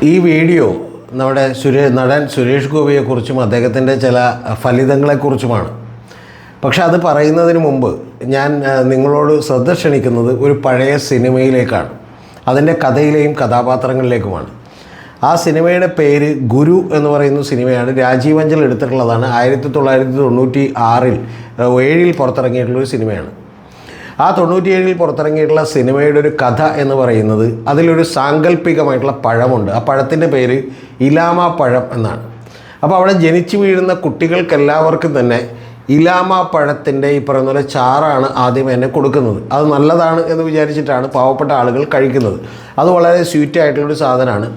ഈ വീഡിയോ നമ്മുടെ നടൻ സുരേഷ് ഗോപിയെക്കുറിച്ചും അദ്ദേഹത്തിൻ്റെ ചില ഫലിതങ്ങളെക്കുറിച്ചുമാണ്. പക്ഷെ അത് പറയുന്നതിന് മുമ്പ് ഞാൻ നിങ്ങളോട് ശ്രദ്ധ ക്ഷണിക്കുന്നത് ഒരു പഴയ സിനിമയിലേക്കാണ്, അതിൻ്റെ കഥയിലെയും കഥാപാത്രങ്ങളിലേക്കുമാണ്. ആ സിനിമയുടെ പേര് ഗുരു എന്ന് പറയുന്ന സിനിമയാണ്. രാജീവ് അഞ്ചൽ എടുത്തിട്ടുള്ളതാണ്. 1997 പുറത്തിറങ്ങിയിട്ടുള്ളൊരു സിനിമയാണ്. ആ 97 പുറത്തിറങ്ങിയിട്ടുള്ള സിനിമയുടെ ഒരു കഥ എന്ന് പറയുന്നത്, അതിലൊരു സാങ്കല്പികമായിട്ടുള്ള പഴമുണ്ട്. ആ പഴത്തിൻ്റെ പേര് ഇലാമ പഴം എന്നാണ്. അപ്പോൾ അവിടെ ജനിച്ചു വീഴുന്ന കുട്ടികൾക്കെല്ലാവർക്കും തന്നെ ഇലാമ പഴത്തിൻ്റെ ഈ പറയുന്ന പോലെ ചാറാണ് ആദ്യം എന്നെ കൊടുക്കുന്നത്. അത് നല്ലതാണ് എന്ന് വിചാരിച്ചിട്ടാണ് പാവപ്പെട്ട ആളുകൾ കഴിക്കുന്നത്. അത് വളരെ സ്വീറ്റായിട്ടുള്ളൊരു സാധനമാണ്.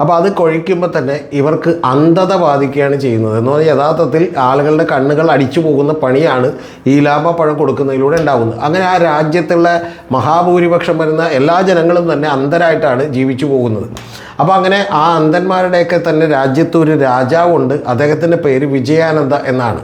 അപ്പോൾ അത് കഴിക്കുമ്പോൾ തന്നെ ഇവർക്ക് അന്ധത ബാധിക്കുകയാണ് ചെയ്യുന്നത്. എന്ന് പറഞ്ഞാൽ യഥാർത്ഥത്തിൽ ആളുകളുടെ കണ്ണുകൾ അടിച്ചു പോകുന്ന പണിയാണ് ഈ ഇലാമ പഴം കൊടുക്കുന്നതിലൂടെ ഉണ്ടാകുന്നത്. അങ്ങനെ ആ രാജ്യത്തുള്ള മഹാഭൂരിപക്ഷം വരുന്ന എല്ലാ ജനങ്ങളും തന്നെ അന്ധരായിട്ടാണ് ജീവിച്ചു പോകുന്നത്. അപ്പോൾ അങ്ങനെ ആ അന്ധന്മാരുടെയൊക്കെ തന്നെ രാജ്യത്ത് ഒരു രാജാവുണ്ട്. അദ്ദേഹത്തിൻ്റെ പേര് വിജയാനന്ദ എന്നാണ്.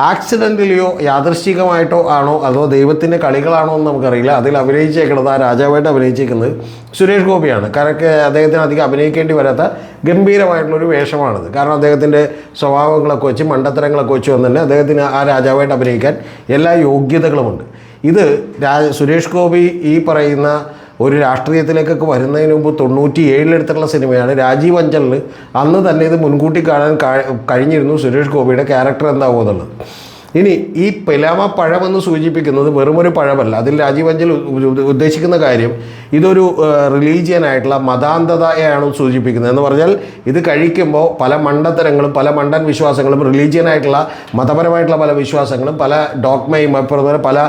ആക്സിഡൻ്റലിയോ യാദൃശ്ചികമായിട്ടോ ആണോ അതോ ദൈവത്തിൻ്റെ കളികളാണോ എന്ന് നമുക്കറിയില്ല. അതിൽ അഭിനയിച്ചേക്കുന്നത്, ആ രാജാവായിട്ട് അഭിനയിച്ചേക്കുന്നത് സുരേഷ് ഗോപിയാണ്. കാരണം അദ്ദേഹത്തിന് അധികം അഭിനയിക്കേണ്ടി വരാത്ത ഗംഭീരമായിട്ടുള്ളൊരു വേഷമാണിത്. കാരണം അദ്ദേഹത്തിൻ്റെ സ്വഭാവങ്ങളൊക്കെ വെച്ച്, മണ്ടത്തരങ്ങളൊക്കെ വെച്ച് വന്ന് തന്നെ അദ്ദേഹത്തിന് ആ രാജാവായിട്ട് അഭിനയിക്കാൻ എല്ലാ യോഗ്യതകളുമുണ്ട്. ഇത് സുരേഷ് ഗോപി ഈ പറയുന്ന ഒരു രാഷ്ട്രീയത്തിലേക്കൊക്കെ വരുന്നതിന് മുമ്പ് 97 എടുത്തിട്ടുള്ള സിനിമയാണ്. രാജീവ് അഞ്ചലിന് അന്ന് തന്നെ ഇത് മുൻകൂട്ടി കാണാൻ കഴിഞ്ഞിരുന്നു സുരേഷ് ഗോപിയുടെ ക്യാരക്ടർ എന്താവുമെന്നുള്ളത്. ഇനി ഈ ഇലാമ പഴമെന്ന് സൂചിപ്പിക്കുന്നത് വെറുമൊരു പഴമല്ല. അതിൽ രാജീവ് അഞ്ചൽ ഉദ്ദേശിക്കുന്ന കാര്യം ഇതൊരു റിലീജിയനായിട്ടുള്ള മതാന്ധതയാണ് സൂചിപ്പിക്കുന്നത്. എന്ന് പറഞ്ഞാൽ ഇത് കഴിക്കുമ്പോൾ പല മണ്ടത്തരങ്ങളും പല മണ്ടൻ വിശ്വാസങ്ങളും, റിലീജിയനായിട്ടുള്ള മതപരമായിട്ടുള്ള പല വിശ്വാസങ്ങളും, പല ഡോഗ്മയും അതുപോലെ പല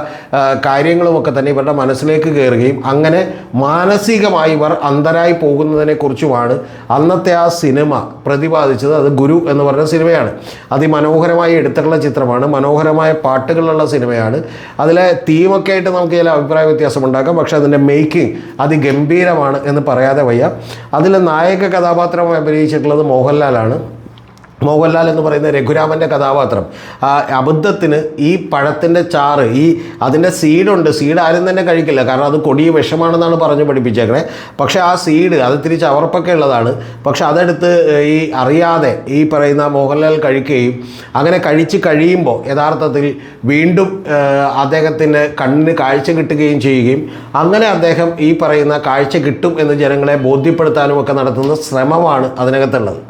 കാര്യങ്ങളുമൊക്കെ തന്നെ ഇവരുടെ മനസ്സിലേക്ക് കയറുകയും അങ്ങനെ മാനസികമായി ഇവർ അന്ധരായി പോകുന്നതിനെക്കുറിച്ചുമാണ് അന്നത്തെ ആ സിനിമ പ്രതിപാദിച്ചത്. അത് ഗുരു എന്ന് പറഞ്ഞ സിനിമയാണ്. അതിമനോഹരമായി എടുത്തിട്ടുള്ള ചിത്രമാണ്, മനോഹരമായ പാട്ടുകളുള്ള സിനിമയാണ്. അതിലെ തീമൊക്കെ ആയിട്ട് നമുക്ക് ചില അഭിപ്രായ വ്യത്യാസമുണ്ടാക്കാം. പക്ഷേ അതിൻ്റെ മേക്കിംഗ് അതിഗംഭീരമാണ് എന്ന് പറയാതെ വയ്യ. അതിലെ നായക കഥാപാത്രം അഭിനയിച്ചിട്ടുള്ളത് മോഹൻലാലാണ്. മോഹൻലാൽ എന്ന് പറയുന്ന രഘുരാമൻ്റെ കഥാപാത്രം ആ അബദ്ധത്തിന് ഈ പഴത്തിൻ്റെ ചാറ്, അതിൻ്റെ സീഡുണ്ട്, സീഡ് ആരും തന്നെ കഴിക്കില്ല, കാരണം അത് കൊടിയ വിഷമാണെന്നാണ് പറഞ്ഞു പഠിപ്പിച്ചേക്കണേ. പക്ഷേ ആ സീഡ് അത് ഇത്തിരി ചവർപ്പൊക്കെ ഉള്ളതാണ്. പക്ഷെ അതെടുത്ത് അറിയാതെ ഈ പറയുന്ന മോഹൻലാൽ കഴിക്കുകയും അങ്ങനെ കഴിച്ച് കഴിയുമ്പോൾ യഥാർത്ഥത്തിൽ വീണ്ടും അദ്ദേഹത്തിന് കണ്ണിന് കാഴ്ച കിട്ടുകയും ചെയ്യുകയും അങ്ങനെ അദ്ദേഹം ഈ പറയുന്ന കാഴ്ച കിട്ടും എന്ന് ജനങ്ങളെ ബോധ്യപ്പെടുത്താനും ഒക്കെ നടത്തുന്ന ശ്രമമാണ് അതിനകത്തുള്ളത്.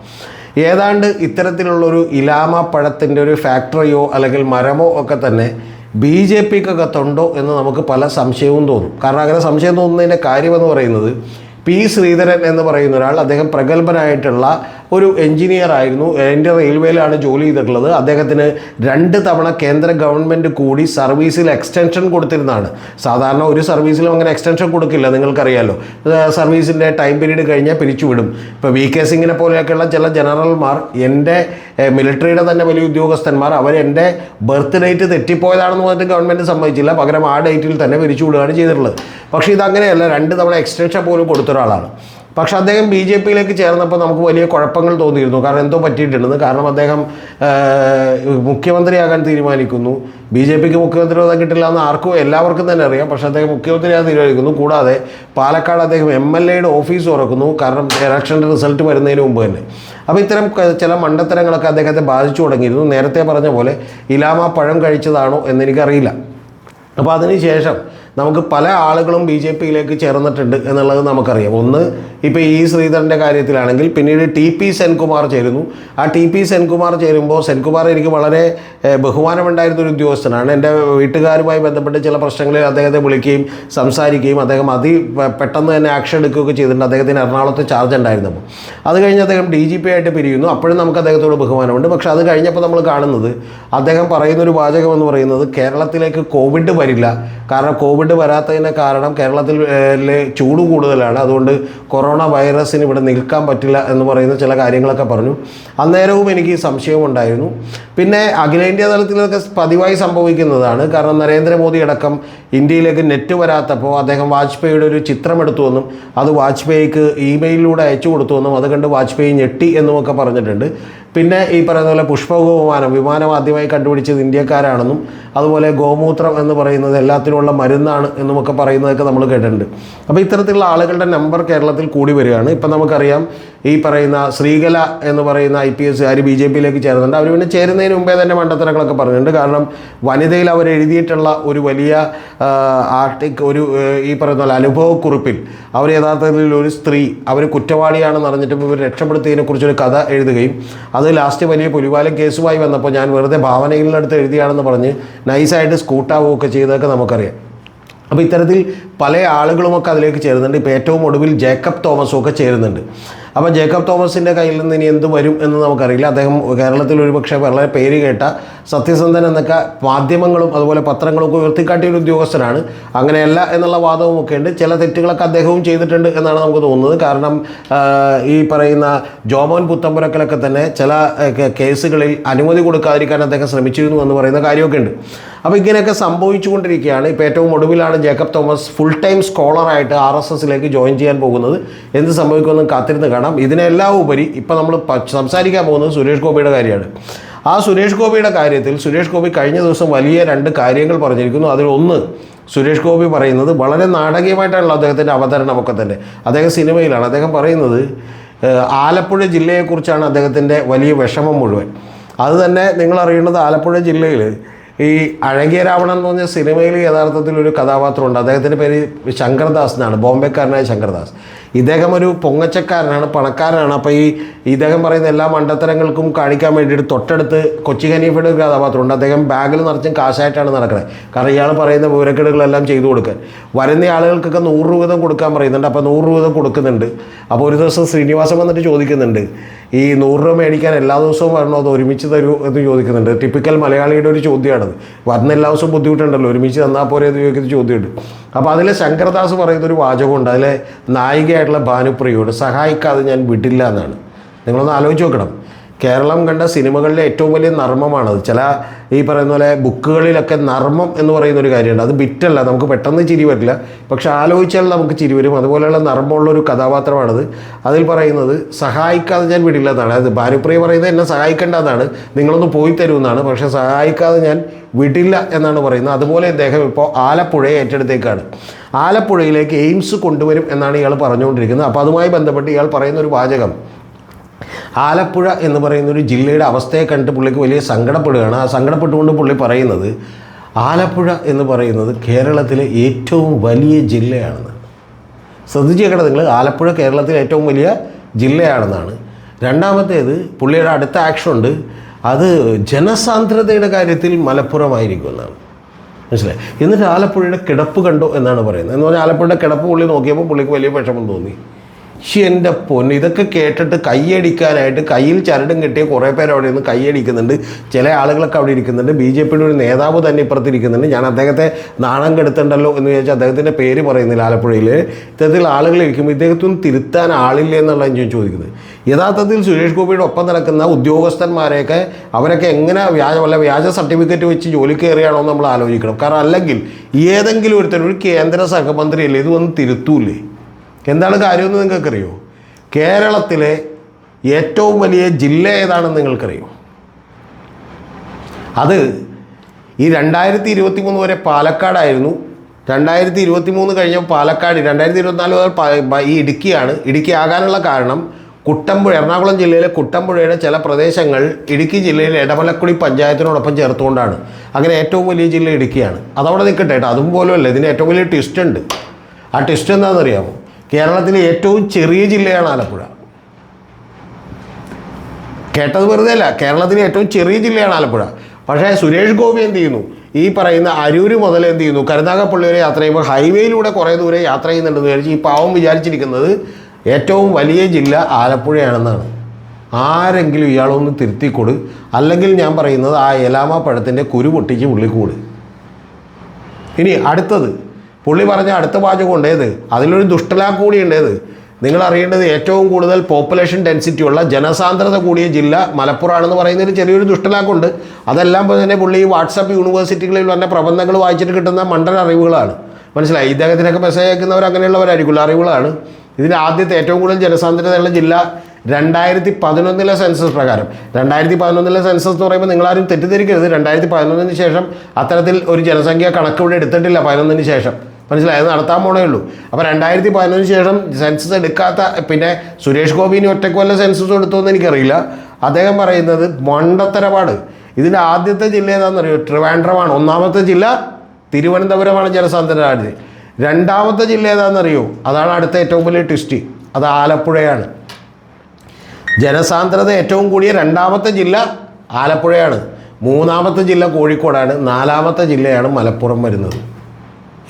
ഏതാണ്ട് ഇത്തരത്തിലുള്ളൊരു ഇലാമ പഴത്തിൻ്റെ ഒരു ഫാക്ടറിയോ അല്ലെങ്കിൽ മരമോ ഒക്കെ തന്നെ BJPക്കകത്തുണ്ടോ എന്ന് നമുക്ക് പല സംശയവും തോന്നും. കാരണം അങ്ങനെ സംശയം തോന്നുന്നതിൻ്റെ കാര്യമെന്ന് പറയുന്നത്, പി ശ്രീധരൻ എന്ന് പറയുന്ന ഒരാൾ, അദ്ദേഹം പ്രഗത്ഭനായിട്ടുള്ള ഒരു എൻജിനീയർ ആയിരുന്നു. ഇന്ത്യൻ റെയിൽവേയിലാണ് ജോലി ചെയ്തിട്ടുള്ളത്. അദ്ദേഹത്തിന് 2 തവണ കേന്ദ്ര ഗവൺമെൻറ് കൂടി സർവീസിൽ എക്സ്റ്റൻഷൻ കൊടുത്തിരുന്നതാണ്. സാധാരണ ഒരു സർവീസിലും അങ്ങനെ എക്സ്റ്റൻഷൻ കൊടുക്കില്ല, നിങ്ങൾക്കറിയാമല്ലോ. സർവീസിൻ്റെ ടൈം പീരീഡ് കഴിഞ്ഞാൽ പിരിച്ചുവിടും. ഇപ്പോൾ VK സിംഗിനെ പോലെയൊക്കെയുള്ള ചില ജനറൽമാർ, എൻ്റെ മിലിറ്ററിയുടെ തന്നെ വലിയ ഉദ്യോഗസ്ഥന്മാർ, അവരെൻ്റെ ബർത്ത് ഡേറ്റ് തെറ്റിപ്പോയതാണെന്ന് പറഞ്ഞിട്ട് ഗവൺമെൻറ് സമ്മതിച്ചില്ല. പകരം ആ ഡേറ്റിൽ തന്നെ പിരിച്ചുവിടുകയാണ് ചെയ്തിട്ടുള്ളത്. പക്ഷേ ഇതങ്ങനെയല്ല, 2 തവണ എക്സ്റ്റൻഷൻ പോലും കൊടുത്ത ഒരാളാണ്. പക്ഷെ അദ്ദേഹം BJPയിലേക്ക് ചേർന്നപ്പോൾ നമുക്ക് വലിയ കുഴപ്പങ്ങൾ തോന്നിയിരുന്നു. കാരണം എന്തോ പറ്റിയിട്ടുണ്ടെന്ന്. കാരണം അദ്ദേഹം മുഖ്യമന്ത്രിയാകാൻ തീരുമാനിക്കുന്നു. BJPക്ക് മുഖ്യമന്ത്രി പദം കിട്ടില്ല എന്ന് എല്ലാവർക്കും തന്നെ അറിയാം. പക്ഷേ അദ്ദേഹം മുഖ്യമന്ത്രിയാകാൻ തീരുമാനിക്കുന്നു. കൂടാതെ പാലക്കാട് അദ്ദേഹം MLAയുടെ ഓഫീസ് തുറക്കുന്നു, കാരണം ഇലക്ഷൻ്റെ റിസൾട്ട് വരുന്നതിന് മുമ്പ് തന്നെ. അപ്പോൾ ഇത്തരം ചില മണ്ടത്തരങ്ങളൊക്കെ അദ്ദേഹത്തെ ബാധിച്ചു തുടങ്ങിയിരുന്നു. നേരത്തെ പറഞ്ഞ പോലെ ഇലാമ പഴം കഴിച്ചതാണോ എന്നെനിക്കറിയില്ല. അപ്പോൾ അതിനുശേഷം നമുക്ക് പല ആളുകളും BJPയിലേക്ക് ചേർന്നിട്ടുണ്ട് എന്നുള്ളത് നമുക്കറിയാം. ഒന്ന് ഇപ്പോൾ ഈ ശ്രീധരൻ്റെ കാര്യത്തിലാണെങ്കിൽ, പിന്നീട് TP സെൻകുമാർ ചേരുന്നു. ആ TP സെൻകുമാർ ചേരുമ്പോൾ, സെൻകുമാർ എനിക്ക് വളരെ ബഹുമാനമുണ്ടായിരുന്ന ഒരു ഉദ്യോഗസ്ഥനാണ്. എൻ്റെ വീട്ടുകാരുമായി ബന്ധപ്പെട്ട് ചില പ്രശ്നങ്ങളിൽ അദ്ദേഹത്തെ വിളിക്കുകയും സംസാരിക്കുകയും അദ്ദേഹം പെട്ടെന്ന് തന്നെ ആക്ഷൻ എടുക്കുകയൊക്കെ ചെയ്തിട്ടുണ്ട്. അദ്ദേഹത്തിന് എറണാകുളത്ത് ചാർജ് ഉണ്ടായിരുന്നപ്പോൾ. അത് കഴിഞ്ഞ് അദ്ദേഹം DGP ആയിട്ട് പിരിയുന്നു. അപ്പോഴും നമുക്ക് അദ്ദേഹത്തോട് ബഹുമാനമുണ്ട്. പക്ഷേ അത് കഴിഞ്ഞപ്പോൾ നമ്മൾ കാണുന്നത്, അദ്ദേഹം പറയുന്നൊരു വാചകം എന്ന് പറയുന്നത്, കേരളത്തിലേക്ക് കോവിഡ് വരില്ല, കാരണം കോവിഡ് വരാത്തതിന് കാരണം കേരളത്തിൽ ചൂട് കൂടുതലാണ്, അതുകൊണ്ട് കൊറോണ വൈറസിന് ഇവിടെ നിൽക്കാൻ പറ്റില്ല എന്ന് പറയുന്ന ചില കാര്യങ്ങളൊക്കെ പറഞ്ഞു. അന്നേരവും എനിക്ക് സംശയവും ഉണ്ടായിരുന്നു. പിന്നെ അഖിലേന്ത്യാ തലത്തിലൊക്കെ പതിവായി സംഭവിക്കുന്നതാണ്. കാരണം നരേന്ദ്രമോദി അടക്കം ഇന്ത്യയിലേക്ക് നെറ്റ് വരാത്തപ്പോൾ അദ്ദേഹം വാജ്പേയിയുടെ ഒരു ചിത്രം എടുത്തുവെന്നും അത് വാജ്പേയിക്ക് ഇമെയിലിലൂടെ അയച്ചു കൊടുത്തുവെന്നും അത് കണ്ട് വാജ്പേയി ഞെട്ടി എന്നുമൊക്കെ പറഞ്ഞിട്ടുണ്ട്. പിന്നെ ഈ പറയുന്ന പോലെ വിമാനം ആദ്യമായി കണ്ടുപിടിച്ചത് ഇന്ത്യക്കാരാണെന്നും അതുപോലെ ഗോമൂത്രം എന്ന് പറയുന്നത് എല്ലാത്തിനുമുള്ള മരുന്നാണ് എന്നുമൊക്കെ പറയുന്നതൊക്കെ നമ്മൾ കേട്ടിട്ടുണ്ട്. അപ്പോൾ ഇത്തരത്തിലുള്ള ആളുകളുടെ നമ്പർ കേരളത്തിൽ കൂടി വരികയാണ്. ഇപ്പം നമുക്കറിയാം ഈ പറയുന്ന ശ്രീകല എന്ന് പറയുന്ന IPS BJPയിലേക്ക് ചേരുന്നുണ്ട്. അവർ പിന്നെ ചേരുന്നതിന് മുമ്പേ തന്നെ മണ്ടത്തരങ്ങളൊക്കെ പറഞ്ഞിട്ടുണ്ട്. കാരണം വനിതയിൽ അവർ എഴുതിയിട്ടുള്ള ഒരു വലിയ ഈ പറയുന്ന പോലെ അനുഭവക്കുറിപ്പിൽ അവർ യഥാർത്ഥത്തിൽ ഒരു സ്ത്രീ അവർ കുറ്റവാളിയാണെന്ന് അറിഞ്ഞിട്ട് ഇവർ രക്ഷപ്പെടുത്തിയതിനെക്കുറിച്ചൊരു കഥ എഴുതുകയും അത് ലാസ്റ്റ് വലിയ പുലിവാലം കേസുമായി വന്നപ്പോൾ ഞാൻ വെറുതെ ഭാവനയിലെടുത്ത് എഴുതിയാണെന്ന് പറഞ്ഞ് നൈസായിട്ട് സ്കൂട്ടാവുകയൊക്കെ ചെയ്തതൊക്കെ നമുക്കറിയാം. അപ്പോൾ ഇത്തരത്തിൽ പല ആളുകളുമൊക്കെ അതിലേക്ക് ചേരുന്നുണ്ട്. ഇപ്പോൾ ഏറ്റവും ഒടുവിൽ ജേക്കബ് തോമസും ഒക്കെ ചേരുന്നുണ്ട്. അപ്പോൾ ജേക്കബ് തോമസിൻ്റെ കയ്യിൽ നിന്ന് ഇനി എന്ത് വരും എന്ന് നമുക്കറിയില്ല. അദ്ദേഹം കേരളത്തിൽ ഒരുപക്ഷെ വളരെ പേര് കേട്ട സത്യസന്ധൻ എന്നൊക്കെ മാധ്യമങ്ങളും അതുപോലെ പത്രങ്ങളൊക്കെ ഉയർത്തിക്കാട്ടിയ ഒരു ഉദ്യോഗസ്ഥനാണ്. അങ്ങനെയല്ല എന്നുള്ള വാദവുമൊക്കെ ഉണ്ട്. ചില തെറ്റുകളൊക്കെ അദ്ദേഹവും ചെയ്തിട്ടുണ്ട് എന്നാണ് നമുക്ക് തോന്നുന്നത്. കാരണം ഈ പറയുന്ന ജോമോൻ പുത്തമ്പുരക്കലൊക്കെ തന്നെ ചില കേസുകളിൽ അനുമതി കൊടുക്കാതിരിക്കാൻ അദ്ദേഹം ശ്രമിച്ചിരുന്നു എന്ന് പറയുന്ന കാര്യമൊക്കെ ഉണ്ട്. അപ്പോൾ ഇങ്ങനെയൊക്കെ സംഭവിച്ചുകൊണ്ടിരിക്കുകയാണ്. ഇപ്പോൾ ഏറ്റവും ഒടുവിലാണ് ജേക്കബ് തോമസ് ഫുൾ ടൈം സ്കോളറായിട്ട് RSSലേക്ക് ജോയിൻ ചെയ്യാൻ പോകുന്നത്. എന്ത് സംഭവിക്കുമെന്ന് കാത്തിരുന്ന് കാണാം. ഇതിനെല്ലാം ഉപരി ഇപ്പോൾ നമ്മൾ സംസാരിക്കാൻ പോകുന്നത് സുരേഷ് ഗോപിയുടെ കാര്യമാണ്. ആ സുരേഷ് ഗോപിയുടെ കാര്യത്തിൽ സുരേഷ് ഗോപി കഴിഞ്ഞ ദിവസം വലിയ 2 കാര്യങ്ങൾ പറഞ്ഞിരിക്കുന്നു. അതിലൊന്ന് സുരേഷ് ഗോപി പറയുന്നത് വളരെ നാടകീയമായിട്ടാണല്ലോ അദ്ദേഹത്തിൻ്റെ അവതരണമൊക്കെ തന്നെ. അദ്ദേഹം സിനിമയിലാണ്. അദ്ദേഹം പറയുന്നത് ആലപ്പുഴ ജില്ലയെക്കുറിച്ചാണ് അദ്ദേഹത്തിൻ്റെ വലിയ വിഷമം മുഴുവൻ. അത് തന്നെ നിങ്ങൾ അറിയേണ്ടത് ആലപ്പുഴ ജില്ലയിൽ ഈ അഴകിയ രാവണൻ എന്ന് പറഞ്ഞ സിനിമയിൽ യഥാർത്ഥത്തിൽ ഒരു കഥാപാത്രമുണ്ട്. അദ്ദേഹത്തിൻ്റെ പേര് ശങ്കർദാസ് എന്നാണ്, ബോംബെക്കാരനായ ശങ്കർദാസ്. ഇദ്ദേഹം ഒരു പൊങ്ങച്ചക്കാരനാണ്, പണക്കാരനാണ്. അപ്പോൾ ഇദ്ദേഹം പറയുന്ന എല്ലാ മണ്ടത്തരങ്ങൾക്കും കാണിക്കാൻ വേണ്ടിയിട്ട് തൊട്ടടുത്ത് കൊച്ചി ഹനീഫയുടെ ഒരു കഥാപാത്രമുണ്ട്. അദ്ദേഹം ബാഗിൽ നിറച്ചും കാശായിട്ടാണ് നടക്കുന്നത്. കാരണം ഇയാൾ പറയുന്ന വിവരക്കേടുകളെല്ലാം ചെയ്തു കൊടുക്കാൻ വരുന്ന ആളുകൾക്കൊക്കെ 100 രൂപ വീതം കൊടുക്കാൻ പറയുന്നുണ്ട്. അപ്പോൾ 100 രൂപ വീതം കൊടുക്കുന്നുണ്ട്. അപ്പോൾ ഒരു ദിവസം ശ്രീനിവാസൻ വന്നിട്ട് ചോദിക്കുന്നുണ്ട്, ഈ 100 രൂപ മേടിക്കാൻ എല്ലാ ദിവസവും വരണോ അത് ഒരുമിച്ച് തരൂ എന്ന് ചോദിക്കുന്നുണ്ട്. ടിപ്പിക്കൽ മലയാളിയുടെ ഒരു ചോദ്യമാണത്. വരുന്ന എല്ലാ ദിവസവും ബുദ്ധിമുട്ടുണ്ടല്ലോ, ഒരുമിച്ച് തന്നാൽ പോരെ എന്ന് ചോദിക്കുന്ന ചോദ്യമുണ്ട്. അപ്പോൾ അതിൽ ശങ്കർദാസ് പറയുന്നൊരു വാചകമുണ്ട്. അതിലെ നായികയായിട്ടുള്ള ഭാനുപ്രിയോട് സഹായിക്കാതെ ഞാൻ വിടില്ല എന്നാണ്. നിങ്ങളൊന്ന് ആലോചിച്ച് നോക്കണം. കേരളം കണ്ട സിനിമകളിലെ ഏറ്റവും വലിയ നർമ്മമാണത്. ചില ഈ പറയുന്ന പോലെ ബുക്കുകളിലൊക്കെ നർമ്മം എന്ന് പറയുന്നൊരു കാര്യമുണ്ട്. അത് ബിറ്റല്ല, നമുക്ക് പെട്ടെന്ന് ചിരി വരില്ല, പക്ഷെ ആലോചിച്ചാൽ നമുക്ക് ചിരി വരും. അതുപോലെയുള്ള നർമ്മമുള്ളൊരു കഥാപാത്രമാണത്. അതിൽ പറയുന്നത് സഹായിക്കാതെ ഞാൻ വിടില്ല എന്നാണ്. അത് ഭാനുപ്രിയ പറയുന്നത് എന്നെ സഹായിക്കേണ്ട എന്നാണ്, നിങ്ങളൊന്ന് പോയി തരുമെന്നാണ്. പക്ഷേ സഹായിക്കാതെ ഞാൻ വിടില്ല എന്നാണ് പറയുന്നത്. അതുപോലെ അദ്ദേഹം ഇപ്പോൾ ആലപ്പുഴയെ ഏറ്റെടുത്തേക്കാണ്. ആലപ്പുഴയിലേക്ക് എയിംസ് കൊണ്ടുവരും എന്നാണ് ഇയാൾ പറഞ്ഞുകൊണ്ടിരിക്കുന്നത്. അപ്പോൾ അതുമായി ബന്ധപ്പെട്ട് ഇയാൾ പറയുന്നൊരു വാചകം, ആലപ്പുഴ എന്ന് പറയുന്നൊരു ജില്ലയുടെ അവസ്ഥയെ കണ്ടിട്ട് പുള്ളിക്ക് വലിയ സങ്കടപ്പെടുകയാണ്. ആ സങ്കടപ്പെട്ടുകൊണ്ട് പുള്ളി പറയുന്നത് ആലപ്പുഴ എന്ന് പറയുന്നത് കേരളത്തിലെ ഏറ്റവും വലിയ ജില്ലയാണെന്നാണ്. ശ്രദ്ധിച്ചേക്കണം നിങ്ങൾ, ആലപ്പുഴ കേരളത്തിലെ ഏറ്റവും വലിയ ജില്ലയാണെന്നാണ്. രണ്ടാമത്തേത് പുള്ളിയുടെ അടുത്ത ആക്ഷനുണ്ട്, അത് ജനസാന്ദ്രതയുടെ കാര്യത്തിൽ മലപ്പുറമായിരിക്കും എന്നാണ്. മനസ്സിലായി? എന്നിട്ട് ആലപ്പുഴയുടെ കിടപ്പ് കണ്ടോ എന്നാണ് പറയുന്നത്. എന്ന് പറഞ്ഞാൽ ആലപ്പുഴയുടെ കിടപ്പ് പുള്ളി നോക്കിയപ്പോൾ പുള്ളിക്ക് വലിയ വിഷമം തോന്നി. എൻ്റെ പൊന്ന്, ഇതൊക്കെ കേട്ടിട്ട് കൈയടിക്കാനായിട്ട് കയ്യിൽ ചരടും കിട്ടിയ കുറേ പേർ അവിടെ നിന്ന് കൈയടിക്കുന്നുണ്ട്. ചില ആളുകളൊക്കെ അവിടെ ഇരിക്കുന്നുണ്ട്. BJPയുടെ ഒരു നേതാവ് തന്നെ ഇപ്പുറത്തിരിക്കുന്നുണ്ട്. ഞാൻ അദ്ദേഹത്തെ നാണം കെടുത്തുണ്ടല്ലോ എന്ന് ചോദിച്ചാൽ അദ്ദേഹത്തിൻ്റെ പേര് പറയുന്നില്ല. ആലപ്പുഴയിൽ ഇത്തരത്തിൽ ആളുകൾ ഇരിക്കുമ്പോൾ ഇദ്ദേഹത്തിനും തിരുത്താൻ ആളില്ല എന്നുള്ള ഞാൻ ചോദിക്കുന്നത്. യഥാർത്ഥത്തിൽ സുരേഷ് ഗോപിയുടെ ഒപ്പം നടക്കുന്ന ഉദ്യോഗസ്ഥന്മാരെയൊക്കെ അവരൊക്കെ എങ്ങനെ വ്യാജ സർട്ടിഫിക്കറ്റ് വെച്ച് ജോലി കയറിയാണോ എന്ന് നമ്മൾ ആലോചിക്കണം. കാരണം അല്ലെങ്കിൽ ഏതെങ്കിലും ഒരു കേന്ദ്ര സഹമന്ത്രിയല്ലേ ഇത് വന്ന് തിരുത്തൂല്ലേ? എന്താണ് കാര്യമെന്ന് നിങ്ങൾക്കറിയോ? കേരളത്തിലെ ഏറ്റവും വലിയ ജില്ല ഏതാണെന്ന് നിങ്ങൾക്കറിയോ? അത് ഈ 2023 വരെ പാലക്കാടായിരുന്നു. 2023 കഴിഞ്ഞപ്പോൾ പാലക്കാട്, 2024 മുതൽ ഈ ഇടുക്കിയാണ്. ഇടുക്കി ആകാനുള്ള കാരണം കുട്ടമ്പുഴ, എറണാകുളം ജില്ലയിലെ കുട്ടമ്പുഴയുടെ ചില പ്രദേശങ്ങൾ ഇടുക്കി ജില്ലയിലെ എടമലക്കുടി പഞ്ചായത്തിനോടൊപ്പം ചേർത്തുകൊണ്ടാണ്. അങ്ങനെ ഏറ്റവും വലിയ ജില്ല ഇടുക്കിയാണ്. അതവിടെ നിൽക്കട്ടെ കേട്ടോ. അതും പോലുമല്ല, ഇതിന് ഏറ്റവും വലിയ ട്വിസ്റ്റ് ഉണ്ട്. ആ ട്വിസ്റ്റ് എന്താണെന്നറിയാമോ? കേരളത്തിലെ ഏറ്റവും ചെറിയ ജില്ലയാണ് ആലപ്പുഴ. കേട്ടത് വെറുതെ അല്ല, കേരളത്തിലെ ഏറ്റവും ചെറിയ ജില്ലയാണ് ആലപ്പുഴ. പക്ഷേ സുരേഷ് ഗോപി എന്ത് ചെയ്യുന്നു? ഈ പറയുന്ന അരൂര് മുതൽ എന്ത് ചെയ്യുന്നു, കരുനാഗപ്പള്ളി വരെ യാത്ര ചെയ്യുമ്പോൾ ഹൈവേയിലൂടെ കുറേ ദൂരെ യാത്ര ചെയ്യുന്നുണ്ടെന്ന് വിചാരിച്ച് ഈ പാവം വിചാരിച്ചിരിക്കുന്നത് ഏറ്റവും വലിയ ജില്ല ആലപ്പുഴയാണെന്നാണ്. ആരെങ്കിലും ഇയാളൊന്ന് തിരുത്തിക്കൊട്, അല്ലെങ്കിൽ ഞാൻ പറയുന്നത് ആ എലാമ പഴത്തിൻ്റെ കുരു പൊട്ടിച്ച് പുള്ളിക്കൂട്. ഇനി അടുത്തത് പുള്ളി പറഞ്ഞ അടുത്ത വാചകം ഉണ്ടേത്, അതിലൊരു ദുഷ്ടലാക്ക് കൂടി ഉണ്ടേത്. നിങ്ങൾ അറിയേണ്ടത് ഏറ്റവും കൂടുതൽ പോപ്പുലേഷൻ ഡെൻസിറ്റി ഉള്ള ജനസാന്ദ്രത കൂടിയ ജില്ല മലപ്പുറമാണെന്ന് പറയുന്നതിൽ ചെറിയൊരു ദുഷ്ടലാക്കുണ്ട്. അതെല്ലാം തന്നെ പുള്ളി ഈ വാട്സാപ്പ് യൂണിവേഴ്സിറ്റികളിൽ വന്ന പ്രബന്ധങ്ങൾ വായിച്ചിട്ട് കിട്ടുന്ന മണ്ടൻ അറിവുകളാണ്. മനസ്സിലായി? ഇദ്ദേഹത്തിനൊക്കെ മെസ്സേജ് അയക്കുന്നവർ അങ്ങനെയുള്ളവരായിരിക്കുമല്ലോ, അറിവുകളാണ്. ഇതിൻ്റെ ആദ്യത്തെ ഏറ്റവും കൂടുതൽ ജനസാന്ദ്രതയുള്ള ജില്ല 2011 സെൻസസ് പ്രകാരം. 2011 സെൻസസ് എന്ന് പറയുമ്പോൾ നിങ്ങളാരും തെറ്റിദ്ധരിക്കരുത്. 2011 ശേഷം അത്തരത്തിൽ ഒരു ജനസംഖ്യ കണക്ക് ഇവിടെ എടുത്തിട്ടില്ല. 11 ശേഷം മനസ്സിലായി, അത് നടത്താൻ പോണേ ഉള്ളൂ. അപ്പോൾ 2011 ശേഷം സെൻസസ് എടുക്കാത്ത, പിന്നെ സുരേഷ് ഗോപിന് ഒറ്റയ്ക്ക് വല്ല സെൻസസ് എടുത്തുവെന്ന് എനിക്കറിയില്ല. അദ്ദേഹം പറയുന്നത് മണ്ടത്തരപാട്. ഇതിൻ്റെ ആദ്യത്തെ ജില്ല ഏതാണെന്നറിയോ? ട്രിവാൻഡ്രമാണ്. ഒന്നാമത്തെ ജില്ല തിരുവനന്തപുരമാണ് ജനസാന്ദ്രത. രണ്ടാമത്തെ ജില്ല ഏതാണെന്നറിയോ? അതാണ് അടുത്ത ഏറ്റവും വലിയ ട്വിസ്റ്റ്. അത് ആലപ്പുഴയാണ്. ജനസാന്ദ്രത ഏറ്റവും കൂടിയ രണ്ടാമത്തെ ജില്ല ആലപ്പുഴയാണ്. മൂന്നാമത്തെ ജില്ല കോഴിക്കോടാണ്. നാലാമത്തെ ജില്ലയാണ് മലപ്പുറം വരുന്നത്.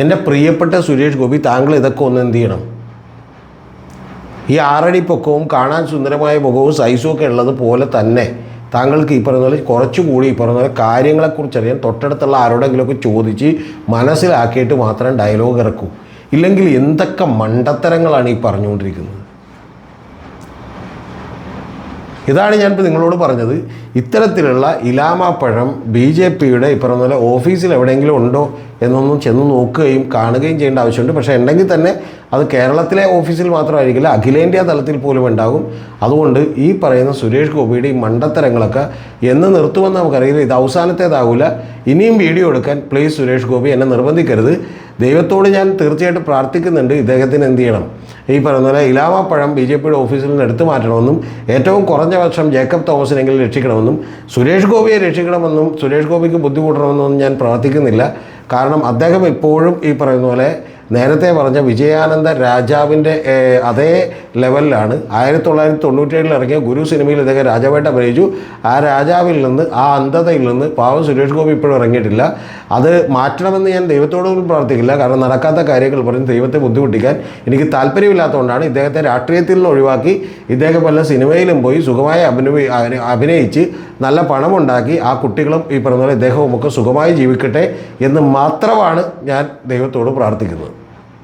എൻ്റെ പ്രിയപ്പെട്ട സുരേഷ് ഗോപി, താങ്കൾ ഇതൊക്കെ ഒന്ന് എന്ത് ചെയ്യണം? ഈ 6 അടി പൊക്കവും കാണാൻ സുന്ദരമായ മുഖവും സൈസും ഒക്കെ ഉള്ളത് പോലെ തന്നെ താങ്കൾക്ക് ഈ പറഞ്ഞ പോലെ കുറച്ചുകൂടി ഈ പറഞ്ഞ പോലെ കാര്യങ്ങളെക്കുറിച്ച് അറിയാൻ തൊട്ടടുത്തുള്ള ആരോടെങ്കിലുമൊക്കെ ചോദിച്ച് മനസ്സിലാക്കിയിട്ട് മാത്രം ഡയലോഗ് ഇറക്കൂ. ഇല്ലെങ്കിൽ എന്തൊക്കെ മണ്ടത്തരങ്ങളാണ് ഈ പറഞ്ഞുകൊണ്ടിരിക്കുന്നത്. ഇതാണ് ഞാനിപ്പോൾ നിങ്ങളോട് പറഞ്ഞത്. ഇത്തരത്തിലുള്ള ഇലാമാപ്പഴം BJPയുടെ ഈ പറഞ്ഞ പോലെ ഓഫീസിൽ എവിടെയെങ്കിലും ഉണ്ടോ എന്നൊന്നും ചെന്ന് നോക്കുകയും കാണുകയും ചെയ്യേണ്ട ആവശ്യമുണ്ട്. പക്ഷേ ഉണ്ടെങ്കിൽ തന്നെ അത് കേരളത്തിലെ ഓഫീസിൽ മാത്രമായിരിക്കില്ല, അഖിലേന്ത്യാ തലത്തിൽ പോലും ഉണ്ടാകും. അതുകൊണ്ട് ഈ പറയുന്ന സുരേഷ് ഗോപിയുടെ ഈ മണ്ടത്തരങ്ങളൊക്കെ എന്ന് നിർത്തുമെന്ന് നമുക്കറിയില്ല. ഇത് അവസാനത്തേതാവില്ല. ഇനിയും വീഡിയോ എടുക്കാൻ പ്ലീസ് സുരേഷ് ഗോപി എന്നെ നിർബന്ധിക്കരുത്. ദൈവത്തോട് ഞാൻ തീർച്ചയായിട്ടും പ്രാർത്ഥിക്കുന്നുണ്ട് ഇദ്ദേഹത്തിന് എന്ത് ചെയ്യണം, ഈ പറയുന്ന പോലെ ഇലാമാപ്പഴം BJPയുടെ ഓഫീസിൽ നിന്ന് എടുത്തു മാറ്റണമെന്നും ഏറ്റവും കുറഞ്ഞ പക്ഷം ജേക്കബ് തോമസിനെങ്കിലും രക്ഷിക്കണമെന്നും സുരേഷ് ഗോപിയെ രക്ഷിക്കണമെന്നും സുരേഷ് ഗോപിക്ക് ബുദ്ധിമുട്ടണമെന്നൊന്നും ഞാൻ പ്രാർത്ഥിക്കുന്നില്ല. കാരണം അദ്ദേഹം ഇപ്പോഴും ഈ പറയുന്ന പോലെ നേരത്തെ പറഞ്ഞ വിജയാനന്ദ രാജാവിൻ്റെ അതേ ലെവലിലാണ്. 1997 ഇറങ്ങിയ ഗുരു സിനിമയിൽ ഇദ്ദേഹം രാജാവായിട്ട് അഭിനയിച്ചു. ആ രാജാവിൽ നിന്ന്, ആ അന്ധതയിൽ നിന്ന് പാവം സുരേഷ് ഗോപി ഇപ്പോഴും ഇറങ്ങിയിട്ടില്ല. അത് മാറ്റണമെന്ന് ഞാൻ ദൈവത്തോടും പ്രാർത്ഥിക്കില്ല. കാരണം നടക്കാത്ത കാര്യങ്ങൾ പറഞ്ഞ് ദൈവത്തെ ബുദ്ധിമുട്ടിക്കാൻ എനിക്ക് താല്പര്യമില്ലാത്തതുകൊണ്ടാണ് ഇദ്ദേഹത്തെ രാഷ്ട്രീയത്തിൽ നിന്ന് ഒഴിവാക്കി ഇദ്ദേഹം വല്ല സിനിമയിലും പോയി സുഖമായി അഭിനയിച്ച് നല്ല പണമുണ്ടാക്കി ആ കുട്ടികളും ഈ പറഞ്ഞ പോലെ ഇദ്ദേഹവും ഒക്കെ സുഖമായി ജീവിക്കട്ടെ എന്ന് മാത്രമാണ് ഞാൻ ദൈവത്തോട് പ്രാർത്ഥിക്കുന്നത്.